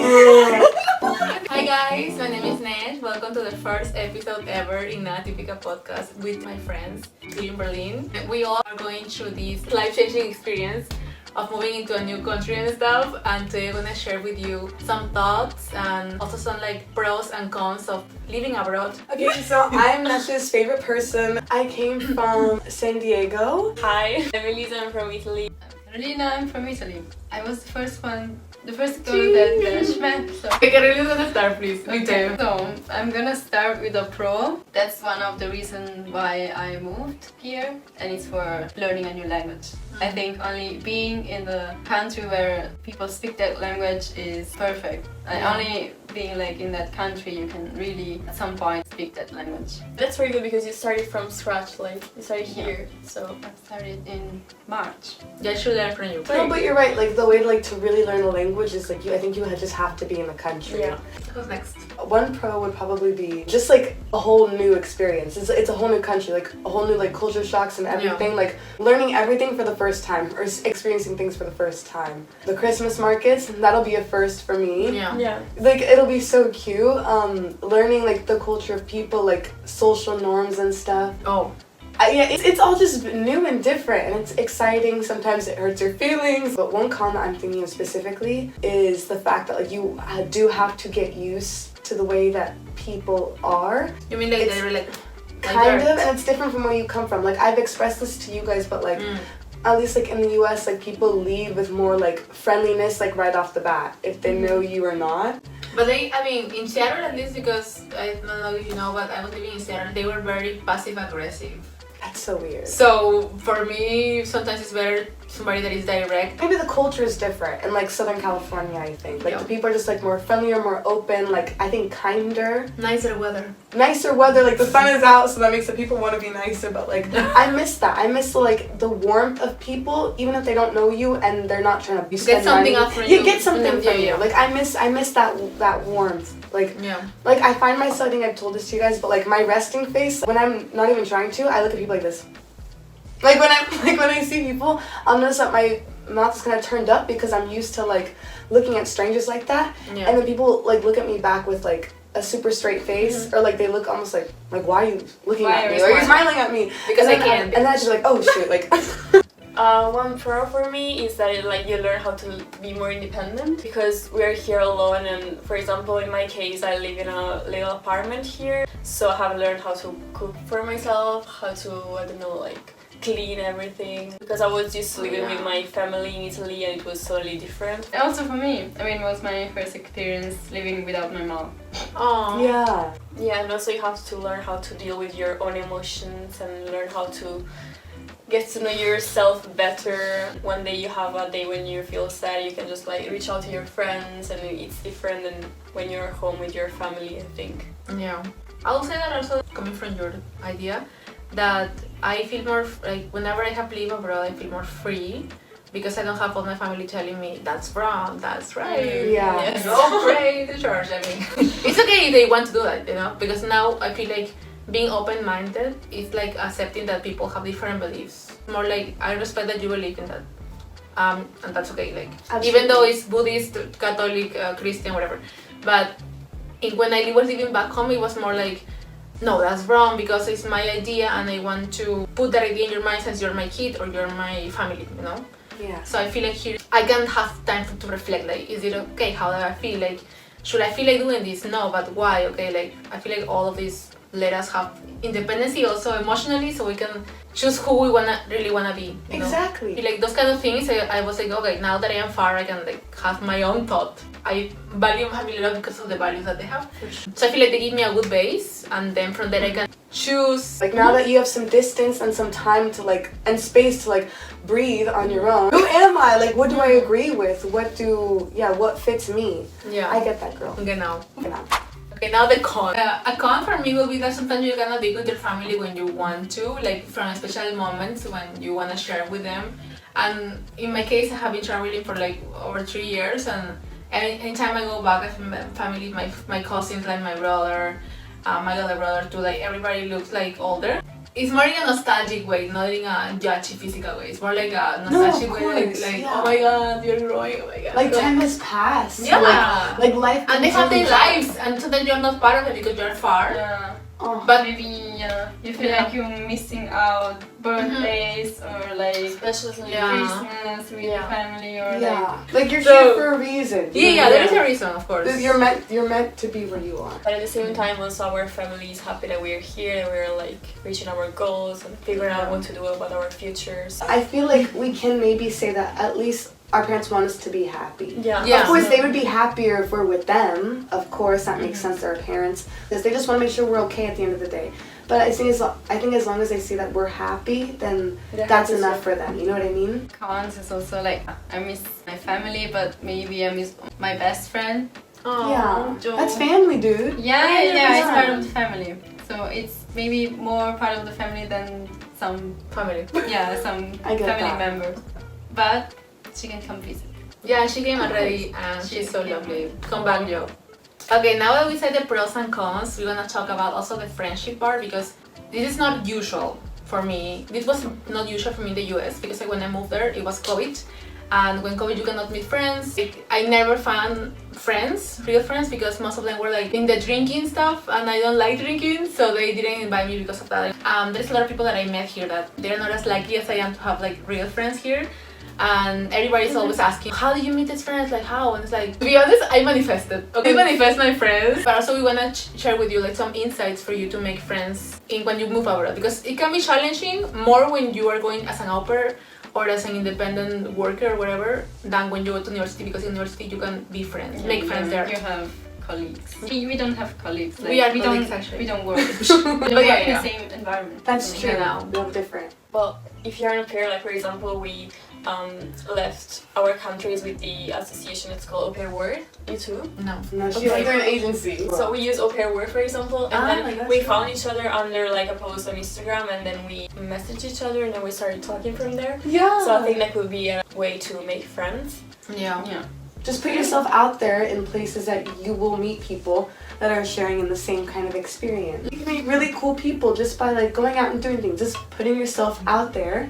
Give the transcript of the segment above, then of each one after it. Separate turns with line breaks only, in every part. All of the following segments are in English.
Hi guys, my name is Ned. Welcome to the first episode ever in NADA TIPICA podcast with my friends here in Berlin. We all are going through this life-changing experience of moving into a new country and stuff, and today I'm gonna share with you some thoughts and also some pros and cons of living abroad.
Okay, so I'm Nash's favorite person. I came from San Diego.
Hi, I'm Elisa, I'm from Italy.
Carolina, I'm from Italy. I was the first girl that she met. So.
Okay, Carolina's gonna start, please. Me too.
So I'm gonna start with a pro. That's one of the reasons why I moved here, and it's for learning a new language. I think only being in the country where people speak that language is perfect. And only being in that country you can really at some point speak that language.
That's very good because you started from scratch, you started here. So
I started in March.
Yeah, I should learn from you.
No, but you're right. The way to really learn a language is I think you just have to be in the country.
Yeah.
Who's next?
One pro would probably be just a whole new experience. It's a whole new country, a whole new culture shocks and everything.
Yeah.
Learning everything for the first time or experiencing things for the first time. The Christmas markets, that'll be a first for me.
Yeah.
It'll be so cute. Learning the culture of people, social norms and stuff.
Oh.
Yeah, it's all just new and different, and it's exciting. Sometimes it hurts your feelings, but one con that I'm thinking of specifically is the fact that you do have to get used to the way that people are.
You mean they're
kind of, and it's different from where you come from. I've expressed this to you guys, but at least in the US, people lead with more friendliness right off the bat if they know you or not.
But in Seattle at least, because I don't know if you know, but I was living in Seattle, they were very passive aggressive.
That's so weird.
So for me, sometimes it's better somebody that is direct.
Maybe the culture is different in Southern California, I think.
Yeah.
The people are just more friendlier, more open, I think kinder.
Nicer weather.
Nicer weather, the sun is out, so that makes the people want to be nicer, but I miss that. I miss the warmth of people, even if they don't know you and they're not trying to be
Get something up from you.
You get something from you.
Yeah.
I miss that warmth.
Yeah.
I find myself, I think I've told this to you guys, but my resting face, when I'm not even trying to, I look at people like this. When I see people, I'll notice that my mouth is kind of turned up because I'm used to looking at strangers like that.
Yeah.
And then people look at me back with a super straight face, or they look almost like why are you looking at me? Or you're smiling at me?
Because
and
I can.
And then I just oh shoot,
one pro for me is that you learn how to be more independent because we're here alone, and for example in my case I live in a little apartment here, so I have learned how to cook for myself, how to clean everything, because I was used to living with my family in Italy and it was totally different.
Also for me, it was my first experience living without my mom.
Oh.
Yeah.
Yeah, and also you have to learn how to deal with your own emotions and learn how to get to know yourself better. One day you have a day when you feel sad, you can just reach out to your friends, and it's different than when you're home with your family, I think.
Yeah. I will say that also coming from your idea, that I feel more whenever I have lived abroad, I feel more free because I don't have all my family telling me that's wrong, that's right.
Yeah.
Yes. Go pray to church. It's okay if they want to do that, because now I feel being open-minded is accepting that people have different beliefs. More I respect that you believe in that, and that's okay. Even though it's Buddhist, Catholic, Christian, whatever. But when I was living back home, it was more no, that's wrong because it's my idea and I want to put that idea in your mind since you're my kid or you're my family,
Yeah.
So I feel here I can have time to reflect, is it okay? How do I feel? Should I feel doing this? No, but why? Okay, I feel all of this let us have independency also emotionally, so we can choose who we really wanna be.
Exactly.
Those kind of things. I was okay, now that I am far, I can have my own thought. I value my family a lot because of the values that they have. So I feel they give me a good base, and then from there I can choose.
Now that you have some distance and some time to and space to breathe on your own. Who am I? What do I agree with? What fits me?
Yeah.
I get that, girl.
Genau. Okay, now the con. A con for me will be that sometimes you cannot be with your family when you want to, from special moments when you want to share with them. And in my case, I have been traveling for over 3 years, and anytime I go back, I feel my family, my cousins, my brother, my other brother too, everybody looks older. it's more in a nostalgic way, not in a judgy physical way. It's more like a
No, of
nostalgic way,
course,
like
yeah.
oh my god, you're growing, oh my god.
Like time has passed.
Yeah.
Like life.
And they have their
continues.
lives, and sometimes you're not part of it because you're far.
Yeah.
Oh.
But
Maybe you feel
Yeah.
like you're missing out birthdays or like
Especially
Yeah.
Christmas with your family or
Yeah. Like you're
So-
here for a reason.
yeah, there is a reason, of course.
You're meant to be where you are.
But at the same time, also our family is happy that we're here, that we're like reaching our goals and figuring out what to do about our futures.
I feel like we can maybe say that at least our parents want us to be happy.
Yeah.
Yeah.
Of course, they would be happier if we're with them. Of course, that makes sense to our parents because they just want to make sure we're okay at the end of the day. But I think as long as they see that we're happy, then
They're
that's
happy
enough
too.
for them. You know what I mean?
cons is also like I miss my family, but maybe I miss my best friend.
Oh,
Yeah,
Joe.
that's family, dude.
Yeah, it's
yeah.
part of the family. So it's maybe more part of the family than some
family.
some
I get
family
that.
members. But she can come visit.
Yeah, she came already, and
She
she's so
came.
lovely. Come back, Joe. Okay, now that we said the pros and cons, we're gonna talk about also the friendship part because this is not usual for me. This was not usual for me in the US because like, when I moved there, it was COVID. And when COVID, you cannot meet friends. I never found friends, real friends, because most of them were like in the drinking stuff, and I don't like drinking, so they didn't invite me because of that. There's a lot of people that I met here that they're not as lucky as I am to have like real friends here. And everybody's always asking, how do you meet these friends? Like how? And it's like, to be honest, I manifested. Okay, I manifest my friends, but also we wanna share with you like some insights for you to make friends when you move abroad, because it can be challenging more when you are going as an au pair or as an independent worker or whatever than when you go to university, because in university you can be friends, make friends there.
You have colleagues. We don't have colleagues. Like,
We are
we
colleagues,
don't
actually.
we don't work. We don't
But
work
yeah,
in
yeah.
the same environment.
That's
So,
true.
know.
We're different.
Well, if you're an au pair, like for example, we left our countries with the association. It's called Au Pair World. You too?
No.
No, she's
Okay.
under an agency.
So we use Au Pair World, for example, and
Ah,
then
that's
we
cool.
found each other under like a post on Instagram, and then we messaged each other, and then we started talking from there.
Yeah.
So I think that could be a way to make friends.
Yeah.
Yeah.
Just put yourself out there in places that you will meet people that are sharing in the same kind of experience. You can meet really cool people just by like going out and doing things, just putting yourself out there.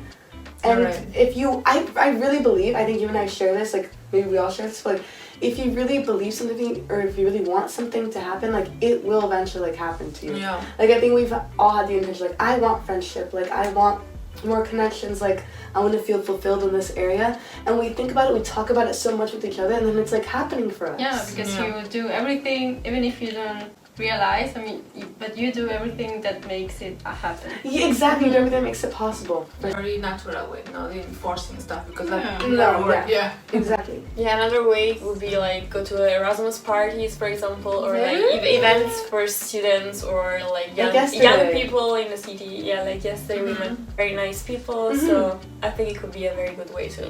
And
Right.
if you, I really believe, I think you and I share this, like maybe we all share this, but like if you really believe something or if you really want something to happen, like it will eventually like happen to you.
Yeah.
Like I think we've all had the intention, like I want friendship, like I want more connections, like I want to feel fulfilled in this area, and we think about it, we talk about it so much with each other, and then it's like happening for us.
Yeah, because
Yeah.
you do everything, even if you don't realize. I mean, but you do everything that makes it happen.
Yeah, exactly. You do everything that makes it possible.
Very natural way, not in forcing stuff, because
Yeah.
that
No,
never work.
yeah.
Yeah.
Exactly.
Yeah, another way would be like go to Erasmus parties, for example, or like
Really?
events for students or like young,
yesterday.
young people in the city. Yeah, like yesterday we met very nice people, so I think it could be a very good way to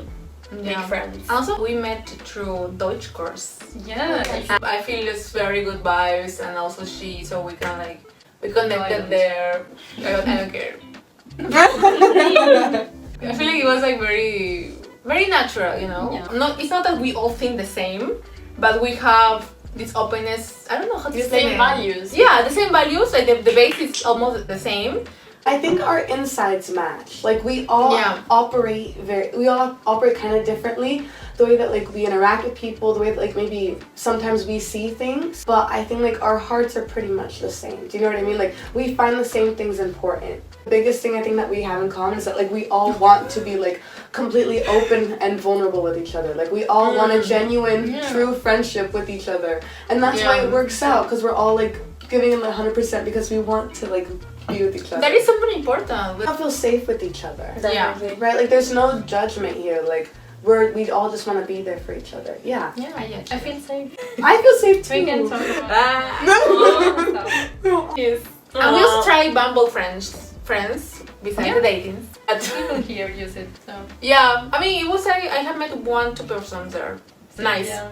make friends.
Also, we met through Deutsch course.
Yeah.
And I feel it's very good vibes, and also so we can like we connected
Violent.
there. I don't care. I feel like it was like very natural, you know.
Yeah.
No, it's not that we all think the same, but we have this openness. I don't know how to
The
say
same
it.
values.
Yeah, the same values. Like the base is almost the same.
I think our insides match. Like we all operate kind of differently. The way that like we interact with people, the way that like maybe sometimes we see things, but I think like our hearts are pretty much the same. Do you know what I mean? Like we find the same things important. The biggest thing I think that we have in common is that like we all want to be like completely open and vulnerable with each other. Like we all want a genuine, true friendship with each other, and that's why it works out, because we're all like giving them 100% because we want to like be with each other.
That is something important.
We all feel safe with each other.
Definitely.
Right, like there's no judgment here. Like we all just want to be there for each other. Yeah,
Yeah.
I feel safe.
I feel safe too.
We can talk about stuff.
Yes. And we also try Bumble friends besides the dating.
People here use it. So.
Yeah, I mean, it was I have met 1-2 persons there. Nice.
Yeah.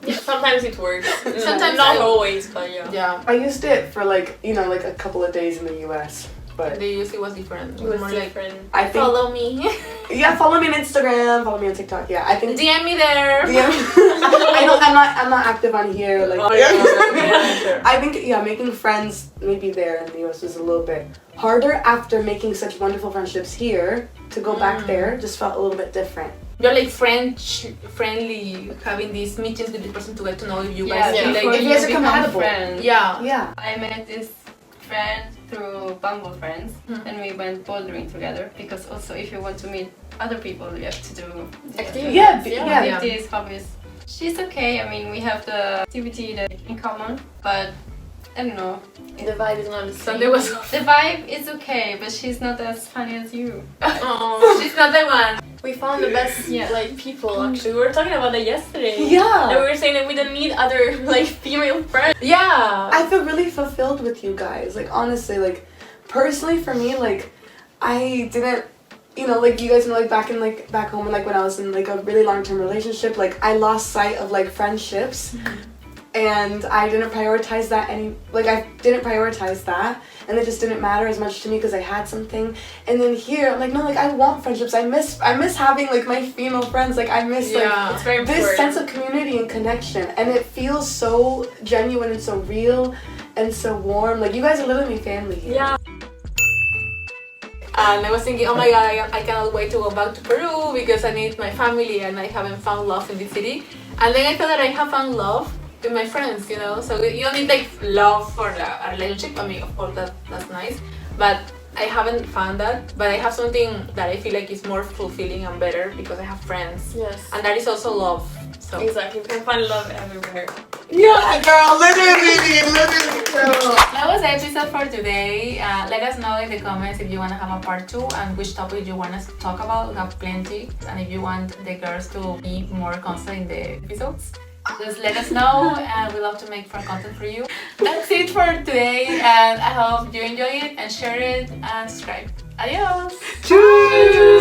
Yeah, sometimes it works.
Sometimes
not
I-
always, but yeah.
Yeah.
I used it for like, you know, like a couple of days in the US. But
The UC was different.
It was
more
different.
I think
follow me.
yeah, follow me on Instagram, follow me on TikTok. Yeah, I think
DM me there.
yeah. I'm not active on here. Like
Yeah, sure.
I think making friends maybe there in the US was a little bit harder after making such wonderful friendships here. To go back there just felt a little bit different.
You're like friendly, having these meetings with the person to get to know if you
Yeah,
guys feel
before
like
you guys are
become
compatible.
friends.
yeah.
Yeah.
I met this friend through Bumble Friends, and we went bouldering together because also if you want to meet other people, you have to do
Activities.
Yeah.
activities, hobbies. She's okay. I mean, we have the activity that in common, but I don't know.
The vibe is not the same.
Sunday was.
The vibe is okay, but she's not as funny as you.
Oh, she's not the one.
We found the best
Yeah.
like people actually. We were talking about that yesterday.
Yeah.
And we were saying that we don't need other like female friends.
Yeah.
I feel really fulfilled with you guys. Like honestly, like personally for me, like I didn't, like you guys know, like back home and like when I was in like a really long-term relationship, like I lost sight of like friendships, and I didn't prioritize that and it just didn't matter as much to me because I had something. And then here, I'm like, no, like I want friendships. I miss having like my female friends. Like I miss
Yeah.
It's very important.
this sense of community and connection, and it feels so genuine and so real and so warm. Like you guys are literally family here.
Yeah.
And I was thinking, oh my god, I cannot wait to go back to Peru because I need my family and I haven't found love in the city. And then I thought that I have found love with my friends, So you don't need like love for a relationship. I mean, of course that's nice, but I haven't found that. But I have something that I feel like is more fulfilling and better because I have friends,
Yes.
and that is also love. So
Exactly. You can find love everywhere.
Yeah, girl, literally, girl.
that was the episode for today. Let us know in the comments if you want to have a part 2 and which topic you want us to talk about. We have plenty, and if you want the girls to be more constant in the episodes, just let us know, and we love to make fun content for you. That's it for today, and I hope you enjoy it and share it and subscribe. Adios!
Cheers.